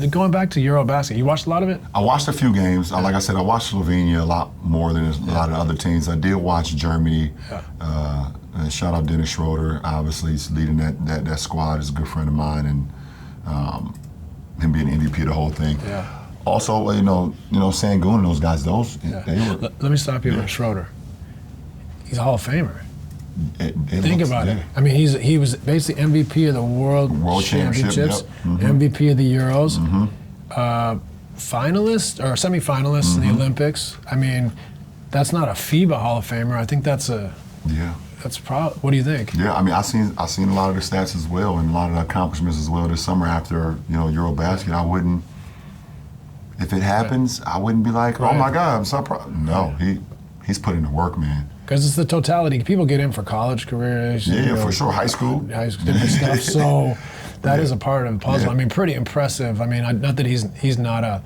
going back to EuroBasket, you watched a lot of it? I watched a few games. Like I said, I watched Slovenia a lot more than a lot of other teams. I did watch Germany. Shout out Dennis Schröder. Obviously, he's leading that squad. He's a good friend of mine, and him being MVP of the whole thing. Yeah. Also, Şengün and those guys. They were. Let me stop you with Schröder. He's a Hall of Famer. Think about it. Yeah. I mean, he was basically MVP of the World Championships, Yep. MVP of the Euros, finalist or semifinalist in the Olympics. I mean, that's not a FIBA Hall of Famer. I think that's a. Yeah. That's what do you think? Yeah, I mean, I seen a lot of the stats as well, and a lot of the accomplishments as well this summer after EuroBasket. I wouldn't, if it happens, I wouldn't be like, oh my God, I'm so proud. No, he's put in the work, man. Because it's the totality. People get in for college careers. Yeah, for sure. High school. Different stuff. So that is a part of the puzzle. Yeah. I mean, pretty impressive. I mean, not that he's not a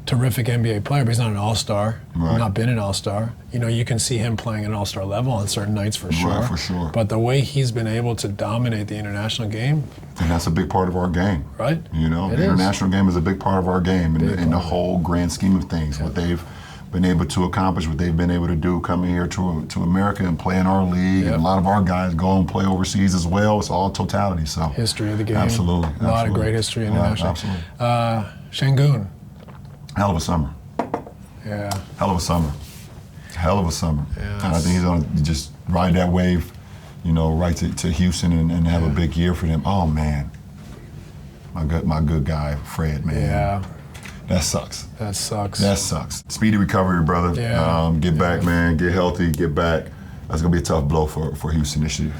terrific NBA player, but he's not an all-star. Right. Not been an all-star. You can see him playing an all-star level on certain nights for sure. Right, for sure. But the way he's been able to dominate the international game. And that's a big part of our game. Right. The international game is a big part of our game in the whole grand scheme of things. Yeah. What they've been able to accomplish, what they've been able to do coming here to America and play in our league. Yep. And a lot of our guys go and play overseas as well. It's all totality. So history of the game. Absolutely. A lot of great history internationally. Absolutely. Şengün. Hell of a summer. Yeah. Hell of a summer. Hell of a summer. Yeah, and I think he's going to just ride that wave, right to Houston and have a big year for them. Oh, man. My good guy, Fred, man. Yeah. That sucks. That sucks. Speedy recovery, brother. Yeah. Get back, man. Get healthy. Get back. That's gonna be a tough blow for Houston this year.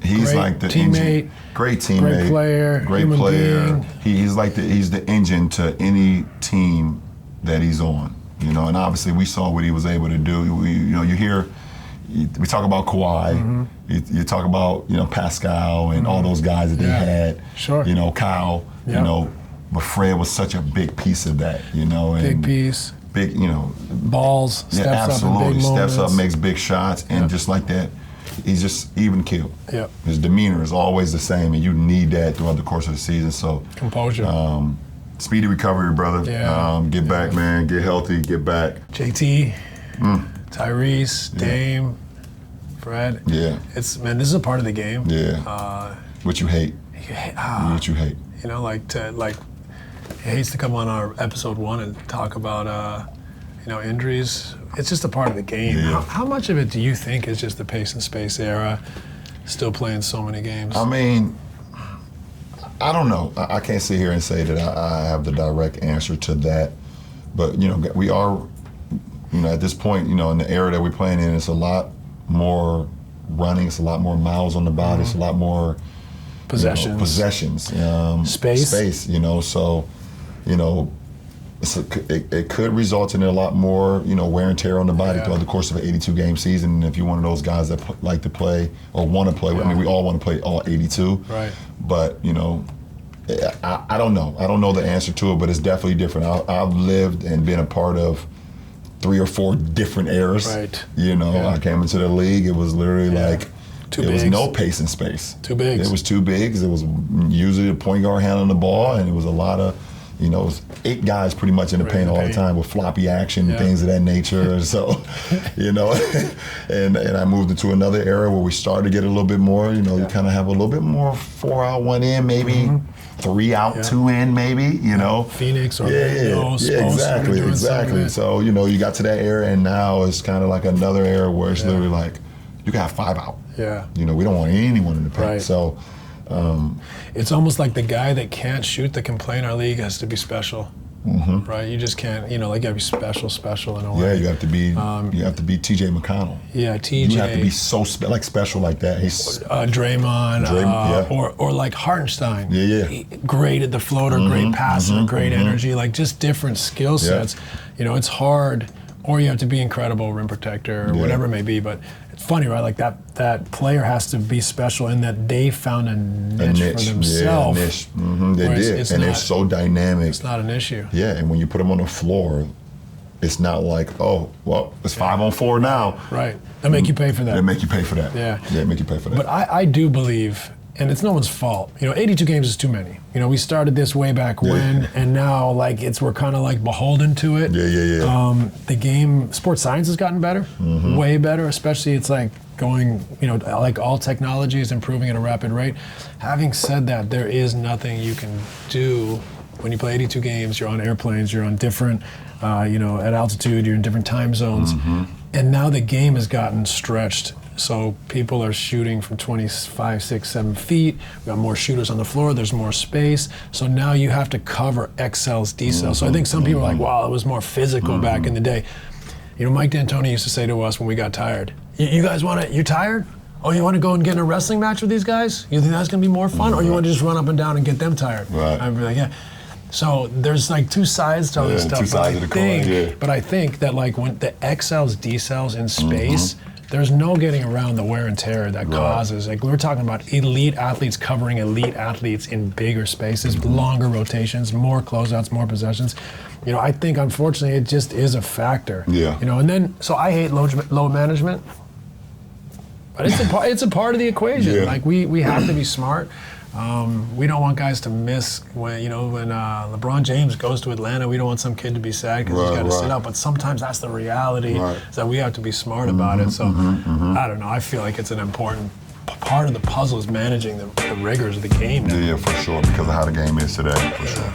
He's like the teammate. Engine. Great teammate. Great player. Great player. Being. He's the engine to any team that he's on. And obviously we saw what he was able to do. We talk about Kawhi. You talk about Pascal and all those guys that they had. Sure. Kyle. Yep. But Fred was such a big piece of that. And big piece. Big, balls. Steps absolutely. Up in big Steps moments. up, makes big shots, and just like that, he's just even killed. Yep. His demeanor is always the same, and you need that throughout the course of the season. So composure. Speedy recovery, brother. Yeah. Get back, man. Get healthy. Get back. JT, Tyrese, Dame, Fred. Yeah. This is a part of the game. Yeah. What you hate. What you hate. He hates to come on our episode 1 and talk about injuries. It's just a part of the game. Yeah. How much of it do you think is just the pace and space era, still playing so many games? I mean, I don't know. I can't sit here and say that I have the direct answer to that. But, we are, at this point, in the era that we're playing in, it's a lot more running, it's a lot more miles on the body, it's a lot more possessions. Space. So, it could result in a lot more, wear and tear on the body throughout the course of an 82-game season. And if you're one of those guys that like to play or want to play, I mean, we all want to play all 82. Right. But, I don't know. I don't know the answer to it, but it's definitely different. I've lived and been a part of 3 or 4 different eras. Right. I came into the league, it was literally like, It was no pace and space. Too big. It was too big. It was usually a point guard handling the ball, and it was a lot of, it was 8 guys pretty much in the paint all the time with floppy action and things of that nature. So, and I moved into another era where we started to get a little bit more, you kind of have a little bit more 4 out, 1 in, maybe 3 out, 2 in, maybe, Phoenix or exactly. So, you got to that era, and now it's kind of like another era where it's literally like, you got 5 out. Yeah. We don't want anyone in the paint. Right. So it's almost like the guy that can't shoot that can play in our league has to be special. Right? You just can't, you gotta be special in a way. Yeah, you have to be TJ McConnell. Yeah, TJ. You have to be so special like that. He's Draymond, or like Hartenstein. Yeah. Great at the floater, great passer, great energy, like just different skill sets. It's hard, or you have to be incredible rim protector or whatever it may be, but it's funny, right? Like that player has to be special in that they found a niche for themselves. Yeah, a niche. They did, and they're so dynamic. It's not an issue. Yeah, and when you put them on the floor, it's not like, oh, well, it's 5 on 4 now. Right. They make you pay for that. They make you pay for that. Yeah. They make you pay for that. But I do believe, and it's no one's fault. 82 games is too many. We started this way back when, and now like we're kind of like beholden to it. Yeah. The game, sports science has gotten better, way better. Especially it's like going, like all technology is improving at a rapid rate. Having said that, there is nothing you can do when you play 82 games. You're on airplanes. You're on different, at altitude. You're in different time zones, and now the game has gotten stretched. So people are shooting from 25, 6, 7 feet. We got more shooters on the floor. There's more space. So now you have to cover X cells, D cells. So I think some people are like, wow, it was more physical back in the day. Mike D'Antoni used to say to us when we got tired, you guys you're tired? Oh, you want to go and get in a wrestling match with these guys? You think that's going to be more fun? Or you want to just run up and down and get them tired? Right. I'd be like, yeah. So there's like two sides to all this stuff. Two sides of the coin, But I think that like when the X cells, D cells in space, there's no getting around the wear and tear that causes. Like we're talking about elite athletes covering elite athletes in bigger spaces, longer rotations, more closeouts, more possessions. I think unfortunately it just is a factor. Yeah. And then so I hate load management, but it's a part of the equation. Yeah. Like we have to be smart. We don't want guys to miss when LeBron James goes to Atlanta. We don't want some kid to be sad because he's got to sit out. But sometimes that's the reality. Is that we have to be smart about it. So I don't know. I feel like it's an important part of the puzzle is managing the rigors of the game now. Yeah, for sure, because of how the game is today, for sure.